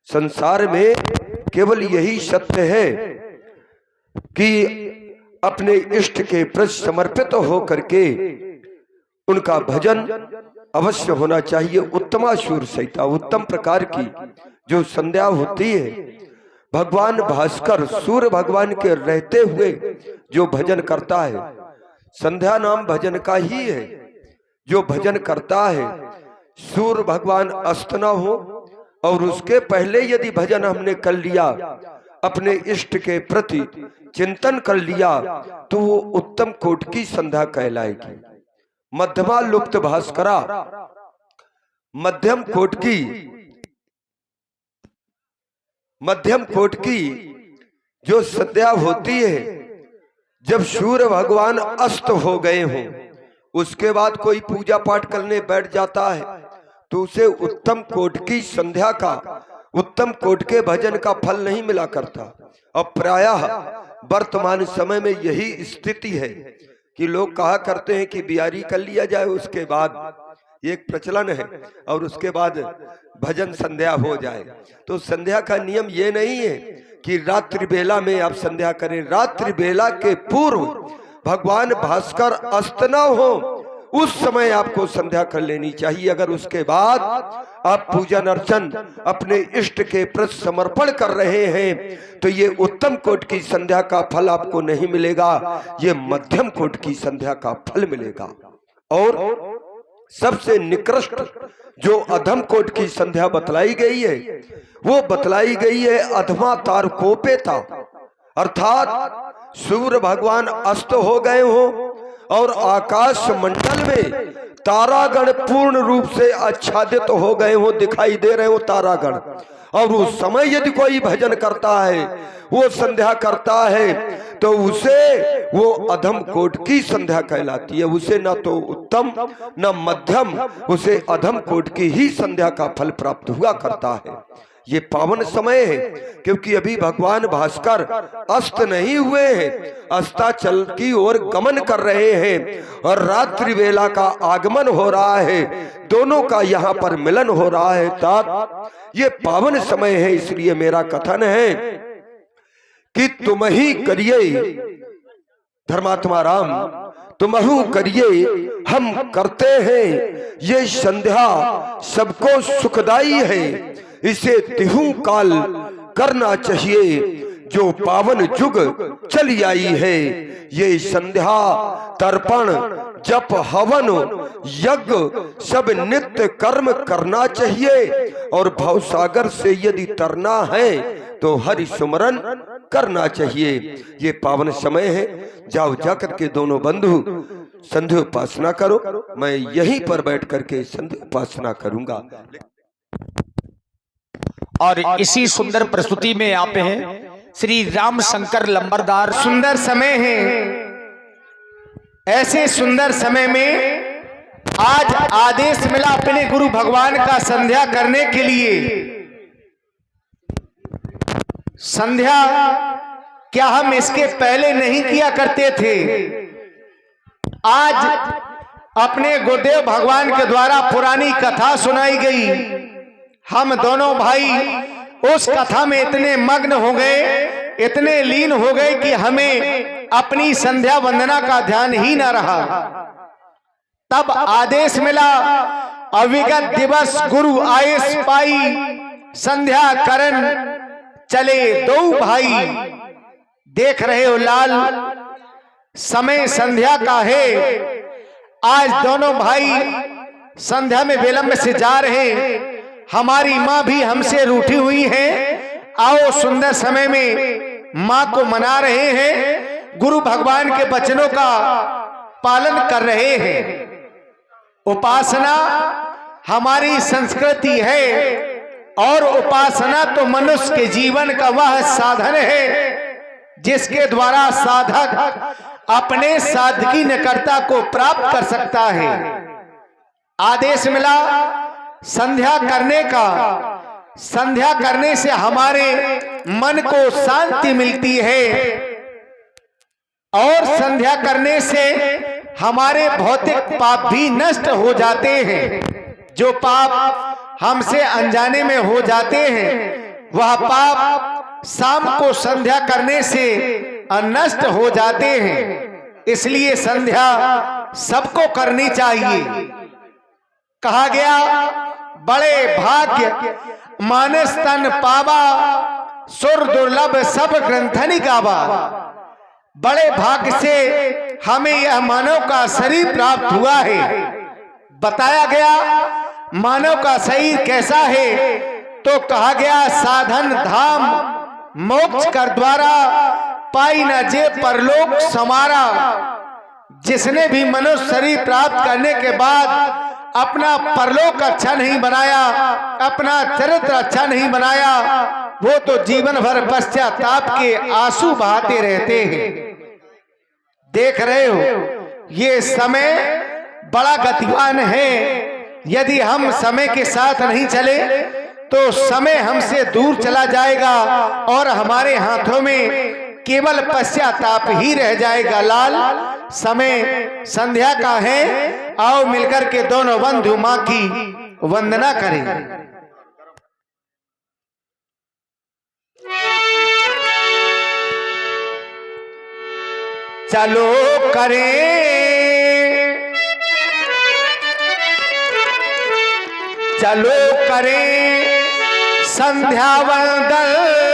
संसार में केवल यही सत्य है कि अपने इष्ट के प्रति समर्पित होकर के उनका भजन अवश्य होना चाहिए। उत्तमाशूर संहिता, उत्तम प्रकार की जो संध्या होती है, भगवान भास्कर सूर्य भगवान के रहते हुए जो भजन करता है, संध्या नाम भजन का ही है। जो भजन करता है, सूर्य भगवान अस्त न हो और उसके पहले यदि भजन हमने कर लिया, अपने इष्ट के प्रति चिंतन कर लिया, तो वो उत्तम कोटि की संध्या कहलाएगी। मध्यमा लुप्त भास्करा, मध्यम कोटि की जो संध्या होती है, जब सूर्य भगवान अस्त हो गए हों, उसके बाद कोई पूजा पाठ करने बैठ जाता है तो उसे उत्तम कोटि की संध्या का, उत्तम कोटि के भजन का फल नहीं मिला करता। अब प्रायः वर्तमान समय में यही स्थिति है कि लोग कहा करते हैं कि बियारी कर लिया जाए, उसके बाद एक प्रचलन है, और उसके बाद भजन संध्या हो जाए। तो संध्या का नियम ये नहीं है कि रात्रि बेला में आप संध्या करें। रात्रि बेला के पूर्व भगवान भास्कर अस्त न हो, उस समय आपको संध्या कर लेनी चाहिए। अगर उसके बाद आप पूजन अर्चन अपने इष्ट के प्रति समर्पण कर रहे हैं तो ये उत्तम कोटि की संध्या का फल आपको नहीं मिलेगा, ये मध्यम कोटि की संध्या का फल मिलेगा। और सबसे निकृष्ट जो अधम कोटि की संध्या बतलाई गई है, वो बतलाई गई है अधमा तारकोपेता, अर्थात सूर्य भगवान अस्त हो गए हो और आकाश मंडल में तारागण पूर्ण रूप से आच्छादित हो गए हो, दिखाई दे रहे हो तारागण, और उस समय यदि कोई भजन करता है, वो संध्या करता है, तो उसे वो अधम कोटि की संध्या कहलाती है। उसे न तो उत्तम न मध्यम, उसे अधम कोटि की ही संध्या का फल प्राप्त हुआ करता है। ये पावन समय है, क्योंकि अभी भगवान भास्कर अस्त नहीं हुए हैं, अस्ताचल की ओर गमन कर रहे हैं और रात्रि वेला का आगमन हो रहा है, दोनों का यहाँ पर मिलन हो रहा है। तात ये पावन समय है, इसलिए मेरा कथन है कि तुम ही करिए धर्मात्मा राम, तुमहु करिए हम करते हैं, ये संध्या सबको सुखदाई है, इसे तिहु काल करना चाहिए, जो पावन जुग चली आई है। ये संध्या तर्पण जप हवन यज्ञ सब नित्य कर्म करना चाहिए, और भवसागर से यदि तरना है तो हरि सुमरन करना चाहिए। ये पावन समय है, जाओ जाकर के दोनों बंधु संध्या उपासना करो। मैं यहीं पर बैठ करके संध्या उपासना करूंगा। और इसी सुंदर प्रस्तुति में आप हैं श्री राम शंकर लंबरदार। सुंदर समय है, ऐसे सुंदर समय में आज आदेश मिला अपने गुरु भगवान का संध्या करने के लिए। संध्या क्या हम इसके पहले नहीं किया करते थे? आज अपने गुरुदेव भगवान के द्वारा पुरानी कथा सुनाई गई। हम दोनों भाई उस कथा में इतने मग्न हो गए, इतने लीन हो गए कि हमें अपनी संध्या वंदना का ध्यान ही न रहा। तब आदेश मिला, अविगत दिवस गुरु आयस पाई, संध्या करन चले दो भाई। देख रहे हो लाल, समय संध्या का है। आज दोनों भाई संध्या में विलंब से जा रहे हैं। हमारी माँ भी हमसे रूठी हुई है। आओ सुंदर समय में माँ को मना रहे हैं, गुरु भगवान के वचनों का पालन कर रहे हैं। उपासना हमारी संस्कृति है, और उपासना तो मनुष्य के जीवन का वह साधन है जिसके द्वारा साधक अपने साधकी निकटता को प्राप्त कर सकता है। आदेश मिला संध्या करने का। संध्या करने से हमारे मन को शांति मिलती है, और संध्या करने से हमारे भौतिक पाप भी नष्ट हो जाते हैं। जो पाप हमसे अनजाने में हो जाते हैं वह पाप शाम को संध्या करने से नष्ट हो जाते हैं। इसलिए संध्या सबको करनी चाहिए। कहा गया बड़े भाग्य मानस तन पावा, सुर दुर्लभ सब ग्रंथनि गावा। बड़े भाग्य से हमें यह मानव का शरीर प्राप्त हुआ है। बताया गया मानव का शरीर कैसा है, तो कहा गया साधन धाम मोक्ष कर द्वारा, पाई न जे परलोक समारा। जिसने भी मनुष्य शरीर प्राप्त करने के बाद अपना परलोक अच्छा नहीं बनाया, अपना चरित्र अच्छा नहीं बनाया, वो तो जीवन भर पश्चाताप के आंसू बहाते रहते हैं। देख रहे हो ये समय बड़ा गतिवान है। यदि हम समय के साथ नहीं चले तो समय हमसे दूर चला जाएगा और हमारे हाथों में केवल पश्चाताप ही रह जाएगा। लाल, समय संध्या का है, आओ मिलकर के दोनों बंधु मां की वंदना करें। चलो करें, चलो करें संध्या वंदन,